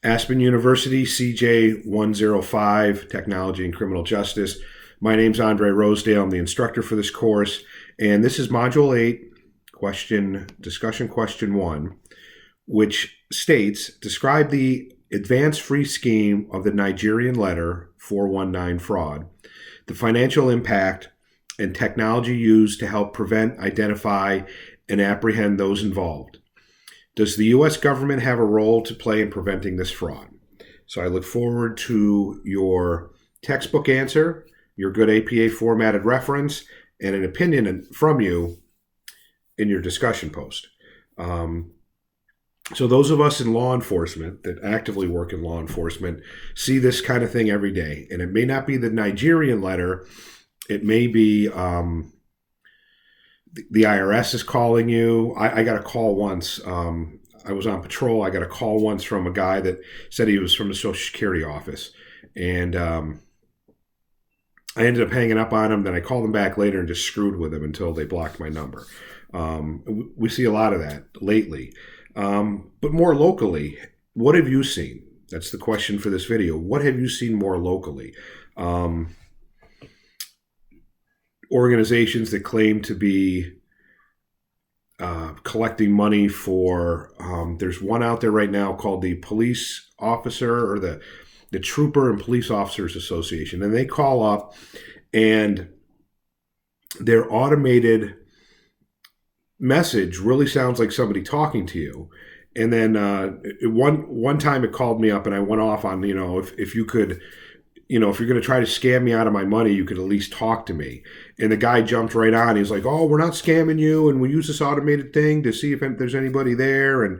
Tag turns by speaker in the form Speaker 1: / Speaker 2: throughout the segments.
Speaker 1: Aspen University, CJ105, Technology and Criminal Justice. My name's Andre Rosedale. I'm the instructor for this course, and this is Module 8, discussion question 1, which states, describe the advance free scheme of the Nigerian letter 419 fraud, the financial impact, and technology used to help prevent, identify, and apprehend those involved. Does the U.S. government have a role to play in preventing this fraud? So I look forward to your textbook answer, your good APA formatted reference, and an opinion from you in your discussion post. So those of us in law enforcement that actively work in law enforcement see this kind of thing every day. And it may not be the Nigerian letter. It may be the IRS is calling you. I got a call once. I was on patrol. I got a call once from a guy that said he was from the Social Security office. And I ended up hanging up on him. Then I called him back later and just screwed with him until they blocked my number. We see a lot of that lately. But more locally, what have you seen? That's the question for this video. What have you seen more locally? Organizations that claim to be collecting money for, there's one out there right now called the Police Officer or the Trooper and Police Officers Association. And they call up and their automated message really sounds like somebody talking to you. And then one time it called me up and I went off on, if you could, if you're going to try to scam me out of my money, you could at least talk to me. And the guy jumped right on. He was like, oh, we're not scamming you. And we use this automated thing to see if there's anybody there. And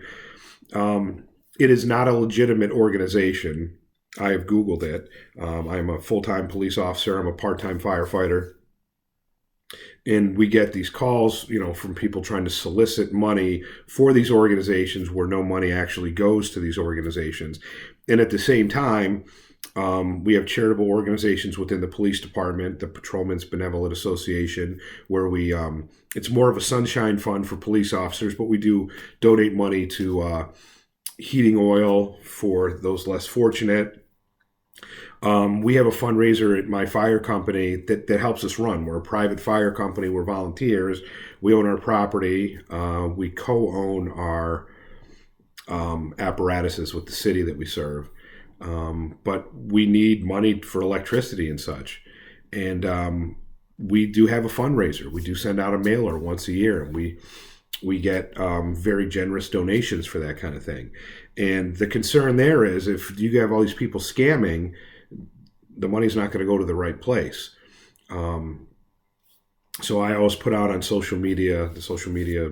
Speaker 1: it is not a legitimate organization. I have Googled it. I'm a full-time police officer. I'm a part-time firefighter. And we get these calls, from people trying to solicit money for these organizations where no money actually goes to these organizations. And at the same time, we have charitable organizations within the police department, the Patrolmen's Benevolent Association, where it's more of a sunshine fund for police officers, but we do donate money to heating oil for those less fortunate. We have a fundraiser at my fire company that helps us run. We're a private fire company. We're volunteers. We own our property. We co-own our apparatuses with the city that we serve. But we need money for electricity and such. And we do have a fundraiser. We do send out a mailer once a year. And we get very generous donations for that kind of thing. And the concern there is if you have all these people scamming, the money's not going to go to the right place. So I always put out on social media, the social media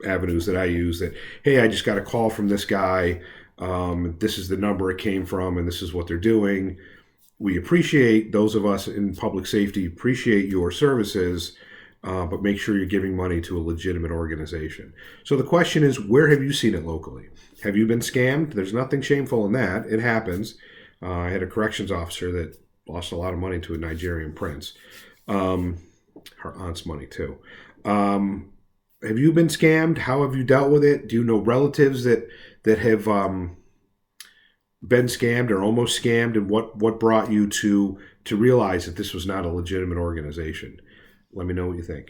Speaker 1: avenues that I use, that, hey, I just got a call from this guy. This is the number it came from, and this is what they're doing. We appreciate, those of us in public safety appreciate your services, but make sure you're giving money to a legitimate organization. So the question is, where have you seen it locally? Have you been scammed? There's nothing shameful in that. It happens. I had a corrections officer that lost a lot of money to a Nigerian prince. Her aunt's money too. Have you been scammed? How have you dealt with it? Do you know relatives that have been scammed or almost scammed, and what brought you to realize that this was not a legitimate organization? Let me know what you think.